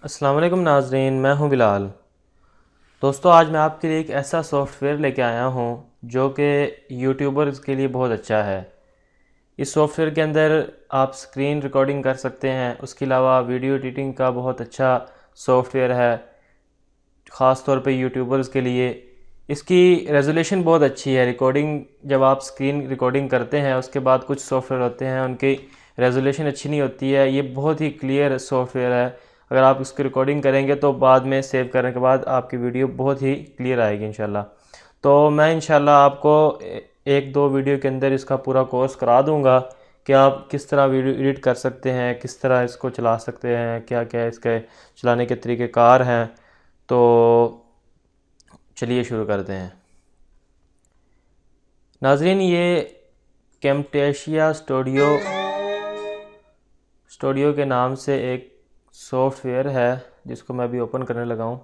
अस्सलाम वालेकुम नाजरीन, मैं हूं बिलाल। दोस्तों, आज मैं आपके लिए एक ऐसा सॉफ्टवेयर लेके आया हूं जो कि यूट्यूबर्स के लिए बहुत अच्छा है। इस सॉफ्टवेयर के अंदर आप स्क्रीन रिकॉर्डिंग कर सकते हैं। उसके अलावा वीडियो एडिटिंग का बहुत अच्छा सॉफ्टवेयर है, ख़ास तौर पे यूट्यूबर्स के लिए। इसकी रेजोल्यूशन बहुत अच्छी है। रिकॉर्डिंग जब आप स्क्रीन रिकॉर्डिंग करते हैं, उसके बाद कुछ सॉफ्टवेयर होते हैं उनकी रेजोल्यूशन अच्छी नहीं होती है। ये बहुत ही क्लियर सॉफ्टवेयर है। अगर आप इसकी रिकॉर्डिंग करेंगे तो बाद में सेव करने के बाद आपकी वीडियो बहुत ही क्लियर आएगी इंशाल्लाह। तो मैं इंशाल्लाह आपको एक दो वीडियो के अंदर इसका पूरा कोर्स करा दूंगा कि आप किस तरह वीडियो एडिट कर सकते हैं, किस तरह इसको चला सकते हैं, क्या क्या इसके चलाने के तरीक़ेकार हैं। तो चलिए शुरू करते हैं। नाजरीन, ये कैमटेशिया स्टूडियो के नाम से एक सॉफ्टवेयर है जिसको मैं अभी ओपन करने लगा हूँ।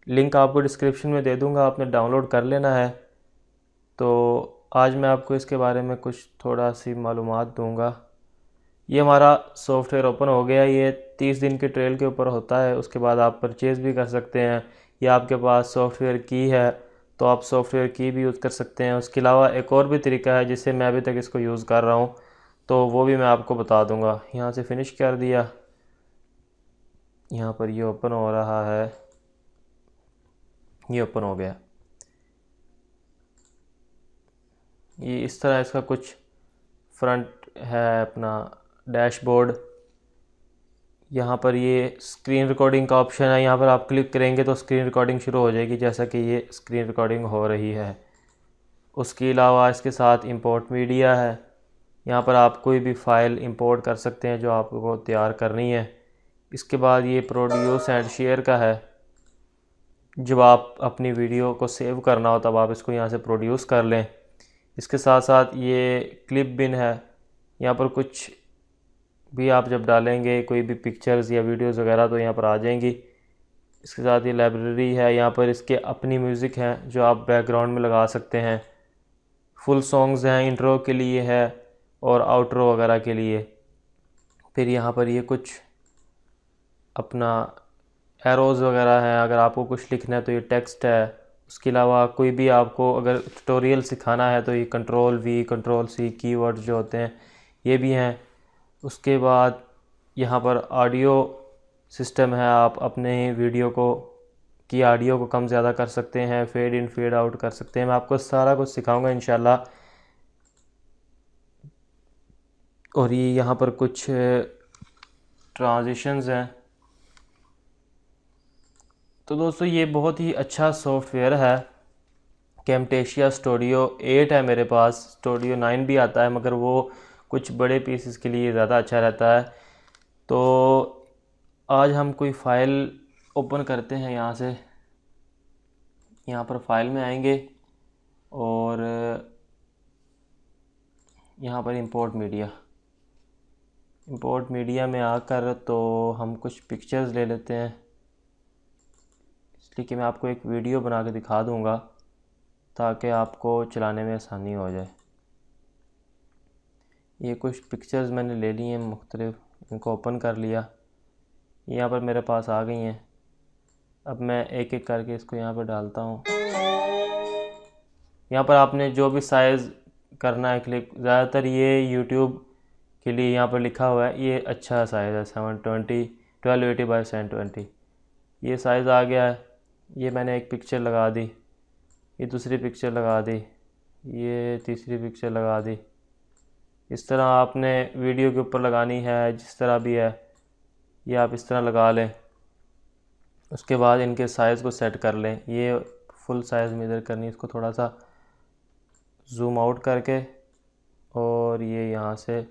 लिंक आपको डिस्क्रिप्शन में दे दूँगा, आपने डाउनलोड कर लेना है। तो आज मैं आपको इसके बारे में कुछ थोड़ा सी मालूमात दूँगा। ये हमारा सॉफ्टवेयर ओपन हो गया। ये 30 दिन के ट्रायल के ऊपर होता है। उसके बाद आप परचेज़ भी कर सकते हैं, या आपके पास सॉफ्टवेयर की है तो आप सॉफ्टवेयर की भी यूज़ कर सकते हैं। उसके अलावा एक और भी तरीका है जिससे मैं अभी तक इसको यूज़ कर रहा हूँ, तो वो भी मैं आपको बता दूँगा। यहाँ से फ़िनिश कर दिया, यहाँ पर ये ओपन हो रहा है, ये ओपन हो गया। ये इस तरह इसका कुछ फ्रंट है अपना डैशबोर्ड। यहाँ पर ये स्क्रीन रिकॉर्डिंग का ऑप्शन है, यहाँ पर आप क्लिक करेंगे तो स्क्रीन रिकॉर्डिंग शुरू हो जाएगी, जैसा कि ये स्क्रीन रिकॉर्डिंग हो रही है। उसके अलावा इसके साथ इंपोर्ट मीडिया है। यहाँ पर आप कोई भी फ़ाइल इंपोर्ट कर सकते हैं जो आपको तैयार करनी है। इसके बाद ये प्रोड्यूस एंड शेयर का है। जब आप अपनी वीडियो को सेव करना हो तब आप इसको यहाँ से प्रोड्यूस कर लें। इसके साथ साथ ये क्लिप बिन है। यहाँ पर कुछ भी आप जब डालेंगे, कोई भी पिक्चर्स या वीडियोस वगैरह, तो यहाँ पर आ जाएंगी। इसके साथ ये लाइब्रेरी है। यहाँ पर इसके अपनी म्यूज़िक हैं जो आप बैकग्राउंड में लगा सकते हैं। फुल सॉन्ग्स हैं, इंट्रो के लिए है और आउट्रो वगैरह के लिए। फिर यहाँ पर ये कुछ अपना एरोज़ वगैरह हैं, अगर आपको कुछ लिखना है तो ये टेक्स्ट है। उसके अलावा कोई भी आपको अगर ट्यूटोरियल सिखाना है तो ये control V, control C keyword जो होते हैं ये भी हैं। उसके बाद यहाँ पर ऑडियो सिस्टम है। आप अपने वीडियो की ऑडियो को कम ज़्यादा कर सकते हैं, फेड इन फेड आउट कर सकते हैं। मैं आपको सारा कुछ सिखाऊंगा इंशाल्लाह। और ये यहाँ पर कुछ ट्रांजिशंस हैं। तो दोस्तों, ये बहुत ही अच्छा सॉफ्टवेयर है। कैमटेशिया स्टूडियो 8 है मेरे पास। स्टूडियो 9 भी आता है, मगर वो कुछ बड़े पीसेस के लिए ज़्यादा अच्छा रहता है। तो आज हम कोई फ़ाइल ओपन करते हैं। यहाँ से यहाँ पर फाइल में आएंगे और यहाँ पर इंपोर्ट मीडिया में आकर तो हम कुछ पिक्चर्स ले लेते हैं, इसलिए कि मैं आपको एक वीडियो बना के दिखा दूँगा ताकि आपको चलाने में आसानी हो जाए। ये कुछ पिक्चर्स मैंने ले ली हैं मुख्तलिफ, इनको ओपन कर लिया। यहाँ पर मेरे पास आ गई हैं। अब मैं एक एक करके इसको यहाँ पर डालता हूँ। यहाँ पर आपने जो भी साइज़ करना है क्लिक, ज़्यादातर ये यूट्यूब के लिए यहाँ पर लिखा हुआ है। ये अच्छा साइज़ है 720 1280 बाई 720। ये साइज़ आ गया है। ये मैंने एक पिक्चर लगा दी, ये दूसरी पिक्चर लगा दी, ये तीसरी पिक्चर लगा दी। इस तरह आपने वीडियो के ऊपर लगानी है, जिस तरह भी है ये आप इस तरह लगा लें। उसके बाद इनके साइज़ को सेट कर लें। ये फुल साइज़ में इधर करनी, इसको थोड़ा सा ज़ूम आउट करके, और ये यहाँ से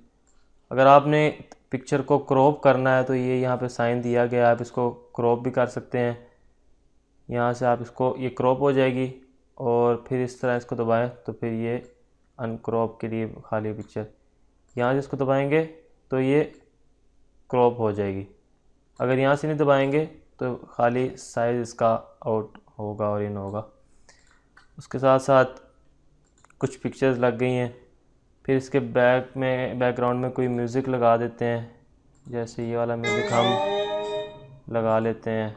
अगर आपने पिक्चर को क्रॉप करना है तो ये यहाँ पे साइन दिया गया है, आप इसको क्रॉप भी कर सकते हैं। यहाँ से आप इसको, ये क्रॉप हो जाएगी और फिर इस तरह इसको दबाएं तो फिर ये अनक्रॉप के लिए खाली पिक्चर, यहाँ से इसको दबाएंगे तो ये क्रॉप हो जाएगी। अगर यहाँ से नहीं दबाएंगे तो खाली साइज़ इसका आउट होगा और इन होगा। उसके साथ साथ कुछ पिक्चर्स लग गई हैं। फिर इसके बैकग्राउंड में कोई म्यूज़िक लगा देते हैं। जैसे ये वाला म्यूज़िक हम लगा लेते हैं।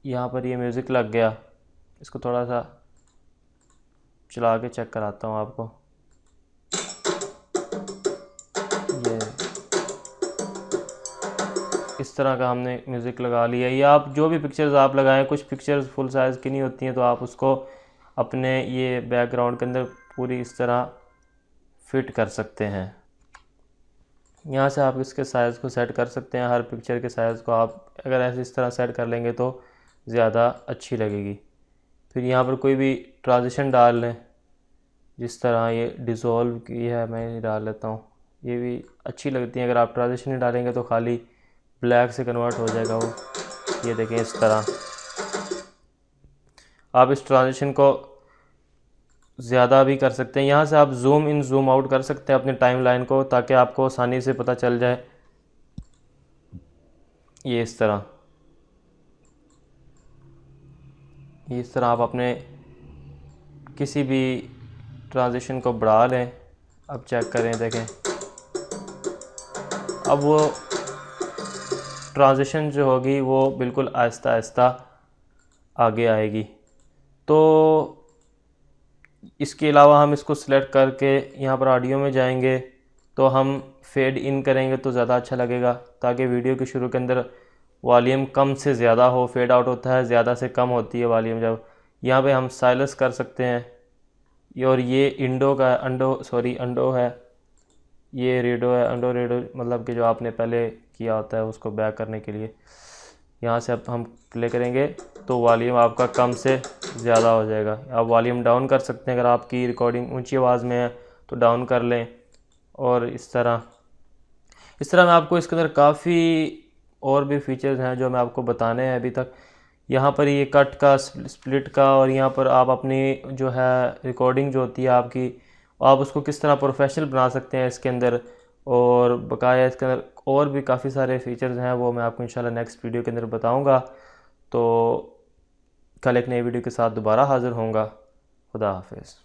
यहाँ पर ये म्यूज़िक लग गया, इसको थोड़ा सा चला के चेक कराता हूँ आपको। ये इस तरह का हमने म्यूज़िक लगा लिया। या आप जो भी पिक्चर्स आप लगाएं, कुछ पिक्चर्स फुल साइज़ की नहीं होती हैं, तो आप उसको अपने ये बैकग्राउंड के अंदर पूरी इस तरह फिट कर सकते हैं। यहाँ से आप इसके साइज़ को सेट कर सकते हैं। हर पिक्चर के साइज़ को आप अगर ऐसे इस तरह सेट कर लेंगे तो ज़्यादा अच्छी लगेगी। फिर यहाँ पर कोई भी ट्रांजिशन डाल लें, जिस तरह ये डिज़ोल्व की है मैं ये डाल लेता हूँ, ये भी अच्छी लगती है। अगर आप ट्रांजिशन नहीं डालेंगे तो खाली ब्लैक से कन्वर्ट हो जाएगा वो। ये देखें, इस तरह आप इस ट्रांजिशन को ज़्यादा भी कर सकते हैं। यहाँ से आप जूम इन जूम आउट कर सकते हैं अपनी टाइमलाइन को, ताकि आपको आसानी से पता चल जाए। ये इस तरह आप अपने किसी भी ट्रांजिशन को बढ़ा लें। अब चेक करें, देखें अब वो ट्रांजिशन जो होगी वो बिल्कुल आहिस्ता आहिस्ता आगे आएगी। तो इसके अलावा हम इसको सिलेक्ट करके यहाँ पर ऑडियो में जाएंगे तो हम फेड इन करेंगे तो ज़्यादा अच्छा लगेगा, ताकि वीडियो के शुरू के अंदर वॉल्यूम कम से ज़्यादा हो। फेड आउट होता है ज़्यादा से कम होती है वॉल्यूम जब। यहाँ पे हम साइलेंस कर सकते हैं। और ये अंडो है, ये रेडो है। रेडो मतलब कि जो आपने पहले किया होता है उसको बैक करने के लिए। यहाँ से अब हम प्ले करेंगे तो वॉल्यूम आपका कम से ज़्यादा हो जाएगा। आप वॉल्यूम डाउन कर सकते हैं, अगर आपकी रिकॉर्डिंग ऊंची आवाज़ में है तो डाउन कर लें। और इस तरह मैं आपको इसके अंदर काफ़ी और भी फीचर्स हैं जो मैं आपको बताने हैं अभी तक। यहाँ पर ये कट का, स्प्लिट का, और यहाँ पर आप अपनी जो है रिकॉर्डिंग जो होती है आपकी, आप उसको किस तरह प्रोफेशनल बना सकते हैं इसके अंदर। और बकाया इसके अंदर और भी काफ़ी सारे फीचर्स हैं, वो मैं आपको इंशाल्लाह नेक्स्ट वीडियो के अंदर बताऊंगा। तो कल एक नई वीडियो के साथ दोबारा हाज़िर होऊंगा। खुदा हाफिज़।